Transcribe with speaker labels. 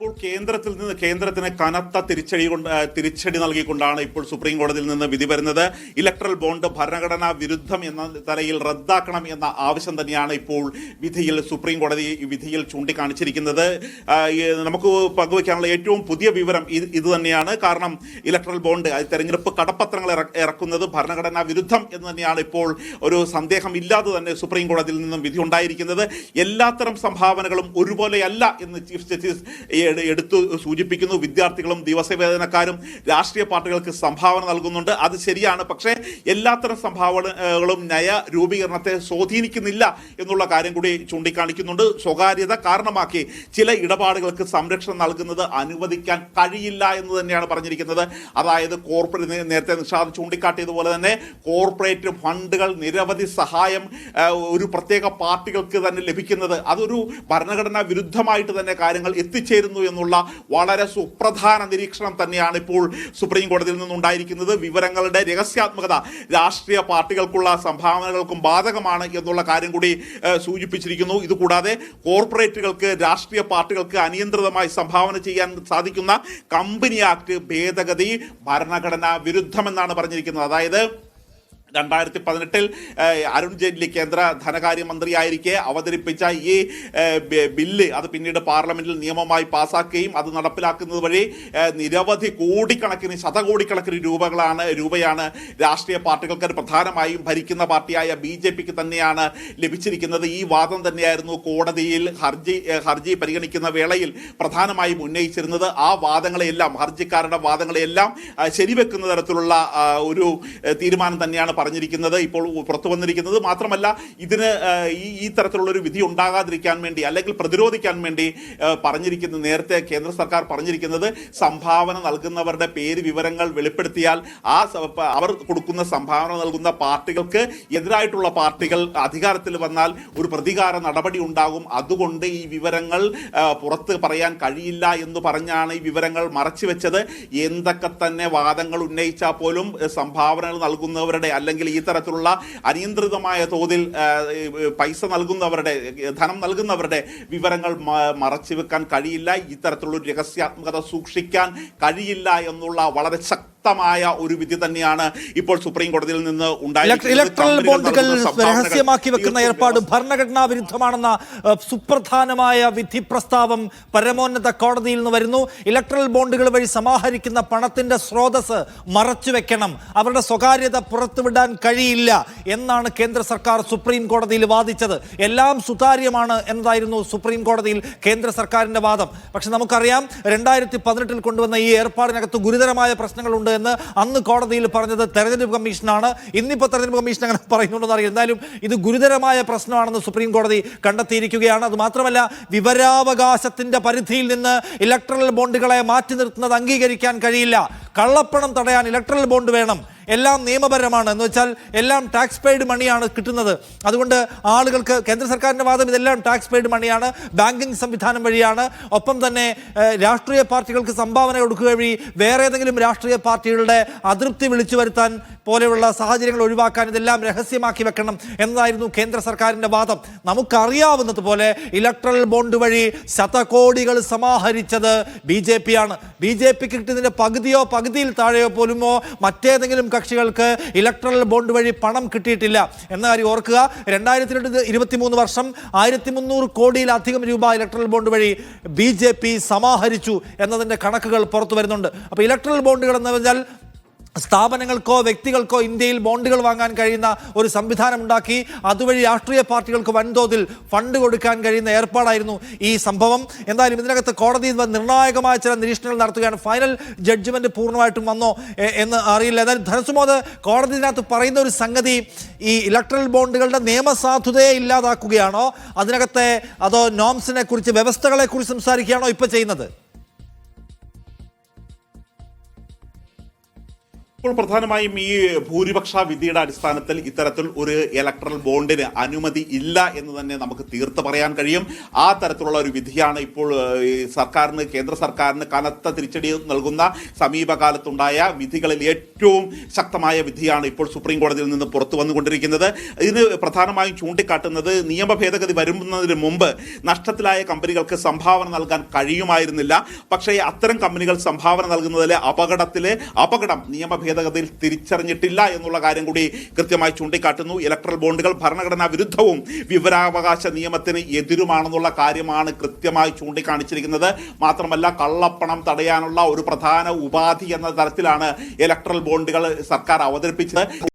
Speaker 1: ഇപ്പോൾ കേന്ദ്രത്തിന് കനത്ത തിരിച്ചടി നൽകിക്കൊണ്ടാണ് ഇപ്പോൾ സുപ്രീം കോടതിയിൽ നിന്ന് വിധി വരുന്നത്. ഇലക്ട്രൽ ബോണ്ട് ഭരണഘടനാ വിരുദ്ധം എന്ന തലയിൽ റദ്ദാക്കണം എന്ന ആവശ്യം തന്നെയാണ് ഇപ്പോൾ സുപ്രീം കോടതി വിധിയിൽ ചൂണ്ടിക്കാണിച്ചിരിക്കുന്നത്. നമുക്ക് പങ്കുവയ്ക്കാനുള്ള ഏറ്റവും പുതിയ വിവരം ഇത് തന്നെയാണ്. കാരണം ഇലക്ട്രൽ ബോണ്ട് തെരഞ്ഞെടുപ്പ് കടപ്പത്രങ്ങൾ ഇറക്കുന്നത് ഭരണഘടനാ വിരുദ്ധം എന്ന് തന്നെയാണ് ഇപ്പോൾ ഒരു സന്ദേഹം ഇല്ലാതെ തന്നെ സുപ്രീം കോടതിയിൽ നിന്നും വിധി ഉണ്ടായിരിക്കുന്നത്. എല്ലാത്തരം സംഭാവനകളും ഒരുപോലെയല്ല എന്ന് ചീഫ് ജസ്റ്റിസ് എടുത്തു സൂചിപ്പിക്കുന്നു. വിദ്യാർത്ഥികളും ദിവസവേതനക്കാരും രാഷ്ട്രീയ പാർട്ടികൾക്ക് സംഭാവന നൽകുന്നുണ്ട്, അത് ശരിയാണ്. പക്ഷേ എല്ലാത്തരം സംഭാവനകളും നയ രൂപീകരണത്തെ സ്വാധീനിക്കുന്നില്ല എന്നുള്ള കാര്യം കൂടി ചൂണ്ടിക്കാണിക്കുന്നുണ്ട്. സ്വകാര്യത കാരണമാക്കി ചില ഇടപാടുകൾക്ക് സംരക്ഷണം നൽകുന്നത് അനുവദിക്കാൻ കഴിയില്ല എന്ന് തന്നെയാണ് പറഞ്ഞിരിക്കുന്നത്. അതായത് നേരത്തെ നിഷാദ് ചൂണ്ടിക്കാട്ടിയതുപോലെ തന്നെ കോർപ്പറേറ്റ് ഫണ്ടുകൾ നിരവധി സഹായം ഒരു പ്രത്യേക പാർട്ടികൾക്ക് തന്നെ ലഭിക്കുന്നത് അതൊരു ഭരണഘടനാ വിരുദ്ധമായിട്ട് തന്നെ കാര്യങ്ങൾ എത്തിച്ചേരുന്നു എന്നുള്ള വളരെ സുപ്രധാന നിരീക്ഷണം തന്നെയാണ് ഇപ്പോൾ സുപ്രീം കോടതിയിൽ നിന്നുണ്ടായിരിക്കുന്നത്. വിവരങ്ങളുടെ രഹസ്യാത്മകത രാഷ്ട്രീയ പാർട്ടികൾക്കുള്ള സംഭാവനകൾക്കും ബാധകമാണ് എന്നുള്ള കാര്യം കൂടി സൂചിപ്പിച്ചിരിക്കുന്നു. ഇതുകൂടാതെ കോർപ്പറേറ്റുകൾക്ക് രാഷ്ട്രീയ പാർട്ടികൾക്ക് അനിയന്ത്രിതമായി സംഭാവന ചെയ്യാൻ സാധിക്കുന്ന കമ്പനി ആക്ട് ഭേദഗതി ഭരണഘടനാ വിരുദ്ധമെന്നാണ് പറഞ്ഞിരിക്കുന്നത്. അതായത് 2018 അരുൺ ജെയ്റ്റ്ലി കേന്ദ്ര ധനകാര്യമന്ത്രിയായിരിക്കെ അവതരിപ്പിച്ച ഈ ബില്ല് അത് പിന്നീട് പാർലമെന്റിൽ നിയമമായി പാസാക്കുകയും അത് നടപ്പിലാക്കുന്നത് വഴി നിരവധി കോടിക്കണക്കിന് ശതകോടിക്കണക്കിന് രൂപയാണ് രാഷ്ട്രീയ പാർട്ടികൾക്ക് പ്രധാനമായും ഭരിക്കുന്ന പാർട്ടിയായ BJPക്ക് തന്നെയാണ് ലഭിച്ചിരിക്കുന്നത്. ഈ വാദം തന്നെയായിരുന്നു കോടതിയിൽ ഹർജി പരിഗണിക്കുന്ന വേളയിൽ പ്രധാനമായും ഉന്നയിച്ചിരുന്നത്. ആ വാദങ്ങളെയെല്ലാം ഹർജിക്കാരുടെ വാദങ്ങളെയെല്ലാം ശരിവെക്കുന്ന തരത്തിലുള്ള ഒരു തീരുമാനം തന്നെയാണ് പറഞ്ഞിരിക്കുന്നത് ഇപ്പോൾ പുറത്തു വന്നിരിക്കുന്നത്. മാത്രമല്ല ഇതിന് ഈ തരത്തിലുള്ള ഒരു വിധി ഉണ്ടാകാതിരിക്കാൻ വേണ്ടി അല്ലെങ്കിൽ പ്രതിരോധിക്കാൻ വേണ്ടി നേരത്തെ കേന്ദ്ര സർക്കാർ പറഞ്ഞിരിക്കുന്നത് സംഭാവന നൽകുന്നവരുടെ പേര് വിവരങ്ങൾ വെളിപ്പെടുത്തിയാൽ അവർ കൊടുക്കുന്ന സംഭാവന നൽകുന്ന പാർട്ടികൾക്ക് എതിരായിട്ടുള്ള പാർട്ടികൾ അധികാരത്തിൽ വന്നാൽ ഒരു പ്രതികാര നടപടി ഉണ്ടാകും, അതുകൊണ്ട് ഈ വിവരങ്ങൾ പുറത്ത് പറയാൻ കഴിയില്ല എന്ന് പറഞ്ഞാണ് ഈ വിവരങ്ങൾ മറച്ചു വെച്ചത്. എന്തൊക്കെ തന്നെ വാദങ്ങൾ ഉന്നയിച്ചാൽ പോലും സംഭാവനകൾ നൽകുന്നവരുടെ അല്ലെങ്കിൽ ഈ തരത്തിലുള്ള അനിയന്ത്രിതമായ തോതിൽ പൈസ നൽകുന്നവരുടെ ധനം നൽകുന്നവരുടെ വിവരങ്ങൾ മറച്ചു വെക്കാൻ കഴിയില്ല. ഇത്തരത്തിലുള്ള ഒരു രഹസ്യാത്മകത സൂക്ഷിക്കാൻ കഴിയില്ല എന്നുള്ള വളരെ ശക്തമായ ഒരു വിധി തന്നെയാണ് ഇപ്പോൾ സുപ്രീം കോടതിയിൽ നിന്ന്
Speaker 2: ഇലക്ട്രൽ ബോണ്ടുകൾ രഹസ്യമാക്കി വെക്കുന്ന ഏർപ്പാട് ഭരണഘടനാ വിരുദ്ധമാണെന്ന സുപ്രധാനമായ വിധി പ്രസ്താവം പരമോന്നത കോടതിയിൽ നിന്ന് വരുന്നു. ഇലക്ട്രൽ ബോണ്ടുകൾ വഴി സമാഹരിക്കുന്ന പണത്തിന്റെ സ്രോതസ് മറച്ചുവെക്കണം, അവരുടെ സ്വകാര്യത പുറത്തുവിടാൻ കഴിയില്ല എന്നാണ് കേന്ദ്ര സർക്കാർ സുപ്രീം കോടതിയിൽ വാദിച്ചത്. എല്ലാം സുതാര്യമാണ് എന്നതായിരുന്നു സുപ്രീം കോടതിയിൽ കേന്ദ്ര സർക്കാരിന്റെ വാദം. പക്ഷെ നമുക്കറിയാം 2018 കൊണ്ടുവന്ന ഈ ഏർപ്പാടിനകത്ത് ഗുരുതരമായ പ്രശ്നങ്ങളുണ്ട് എന്ന് അന്ന് കോടതിയിൽ പറഞ്ഞത് തെരഞ്ഞെടുപ്പ് കമ്മീഷനാണ്. ഇന്നിപ്പോൾ തെരഞ്ഞെടുപ്പ് കമ്മീഷൻ അങ്ങനെ പറയുന്നുണ്ടെന്ന് അറിയാം. എന്തായാലും ഇത് ഗുരുതരമായ പ്രശ്നമാണെന്ന് സുപ്രീം കോടതി കണ്ടെത്തിയിരിക്കുകയാണ്. അത് മാത്രമല്ല വിവരാവകാശത്തിന്റെ പരിധിയിൽ നിന്ന് ഇലക്ട്രൽ ബോണ്ടുകളെ മാറ്റി നിർത്തുന്നത് അംഗീകരിക്കാൻ കഴിയില്ല. കള്ളപ്പണം തടയാൻ ഇലക്ട്രൽ ബോണ്ട് വേണം. എല്ലാം നിയമപരമാണ് എന്ന് വെച്ചാൽ എല്ലാം ടാക്സ് പെയ്ഡ് മണിയാണ് കിട്ടുന്നത്. അതുകൊണ്ട് ആളുകൾക്ക് കേന്ദ്ര സർക്കാരിൻ്റെ വാദം ഇതെല്ലാം ടാക്സ് പെയ്ഡ് മണിയാണ്, ബാങ്കിങ് സംവിധാനം വഴിയാണ്. ഒപ്പം തന്നെ രാഷ്ട്രീയ പാർട്ടികൾക്ക് സംഭാവന കൊടുക്കുക വഴി വേറെ ഏതെങ്കിലും രാഷ്ട്രീയ പാർട്ടികളുടെ അതൃപ്തി വിളിച്ചു വരുത്താൻ പോലെയുള്ള സാഹചര്യങ്ങൾ ഒഴിവാക്കാൻ ഇതെല്ലാം രഹസ്യമാക്കി വെക്കണം എന്നതായിരുന്നു കേന്ദ്ര സർക്കാരിൻ്റെ വാദം. നമുക്കറിയാവുന്നതുപോലെ ഇലക്ട്രൽ ബോണ്ട് വഴി ശതകോടികൾ സമാഹരിച്ചത് BJP ആണ്. BJPക്ക് കിട്ടുന്നതിൻ്റെ പകുതിയോ പകുതിയിൽ താഴെയോ പോലുമോ മറ്റേതെങ്കിലും കക്ഷികൾക്ക് ഇലക്ട്രൽ ബോണ്ട് വഴി പണം കിട്ടിയിട്ടില്ല എന്ന കാര്യം ഓർക്കുക. 2023 വർഷം 1300 കോടിയിലധികം രൂപ ഇലക്ട്രൽ ബോണ്ട് വഴി BJP സമാഹരിച്ചു എന്നതിൻ്റെ കണക്കുകൾ പുറത്തു വരുന്നുണ്ട്. അപ്പോൾ ഇലക്ട്രൽ ബോണ്ടുകൾ എന്ന് പറഞ്ഞാൽ സ്ഥാപനങ്ങൾക്കോ വ്യക്തികൾക്കോ ഇന്ത്യയിൽ ബോണ്ടുകൾ വാങ്ങാൻ കഴിയുന്ന ഒരു സംവിധാനം ഉണ്ടാക്കി അതുവഴി രാഷ്ട്രീയ പാർട്ടികൾക്ക് വൻതോതിൽ ഫണ്ട് കൊടുക്കാൻ കഴിയുന്ന ഏർപ്പാടായിരുന്നു ഈ സംഭവം. എന്തായാലും ഇതിനകത്ത് കോടതി നിർണായകമായ ചില നിരീക്ഷണങ്ങൾ നടത്തുകയാണ്. ഫൈനൽ ജഡ്ജ്മെന്റ് പൂർണ്ണമായിട്ടും വന്നോ എന്ന് അറിയില്ല. എന്നാലും ധനസുമോദ്, കോടതി ഇതിനകത്ത് പറയുന്ന ഒരു സംഗതി ഈ ഇലക്ട്രൽ ബോണ്ടുകളുടെ നിയമസാധുതയെ ഇല്ലാതാക്കുകയാണോ അതിനകത്തെ, അതോ നോംസിനെ കുറിച്ച് വ്യവസ്ഥകളെ കുറിച്ച് സംസാരിക്കുകയാണോ ഇപ്പോൾ ചെയ്യുന്നത്?
Speaker 1: ഇപ്പോൾ പ്രധാനമായും ഈ ഭൂരിപക്ഷ വിധിയുടെ അടിസ്ഥാനത്തിൽ ഇത്തരത്തിൽ ഒരു ഇലക്ട്രൽ ബോണ്ടിന് അനുമതി ഇല്ല എന്ന് തന്നെ നമുക്ക് തീർത്ത് പറയാൻ കഴിയും. ആ തരത്തിലുള്ള ഒരു വിധിയാണ് ഇപ്പോൾ ഈ സർക്കാരിന്, കേന്ദ്ര സർക്കാരിന് കനത്ത തിരിച്ചടി നൽകുന്ന സമീപകാലത്തുണ്ടായ വിധികളിൽ ഏറ്റവും ശക്തമായ വിധിയാണ് ഇപ്പോൾ സുപ്രീം കോടതിയിൽ നിന്ന് പുറത്തു വന്നുകൊണ്ടിരിക്കുന്നത്. ഇതിന് പ്രധാനമായും ചൂണ്ടിക്കാട്ടുന്നത് നിയമ ഭേദഗതി വരുന്നതിന് മുമ്പ് നഷ്ടത്തിലായ കമ്പനികൾക്ക് സംഭാവന നൽകാൻ കഴിയുമായിരുന്നില്ല. പക്ഷേ അത്തരം കമ്പനികൾ സംഭാവന നൽകുന്നതിലെ അപകടം നിയമ ഭേദഗതിയിൽ തിരിച്ചറിഞ്ഞിട്ടില്ല എന്നുള്ള കാര്യം കൂടി കൃത്യമായി ചൂണ്ടിക്കാട്ടുന്നു. ഇലക്ട്രൽ ബോണ്ടുകൾ ഭരണഘടനാ വിരുദ്ധവും വിവരാവകാശ നിയമത്തിന് എതിരുമാണെന്നുള്ള കാര്യമാണ് കൃത്യമായി ചൂണ്ടിക്കാണിച്ചിരിക്കുന്നത്. മാത്രമല്ല കള്ളപ്പണം തടയാനുള്ള ഒരു പ്രധാന ഉപാധി എന്ന തരത്തിലാണ് ഇലക്ട്രൽ ബോണ്ടുകൾ സർക്കാർ അവതരിപ്പിച്ചത്.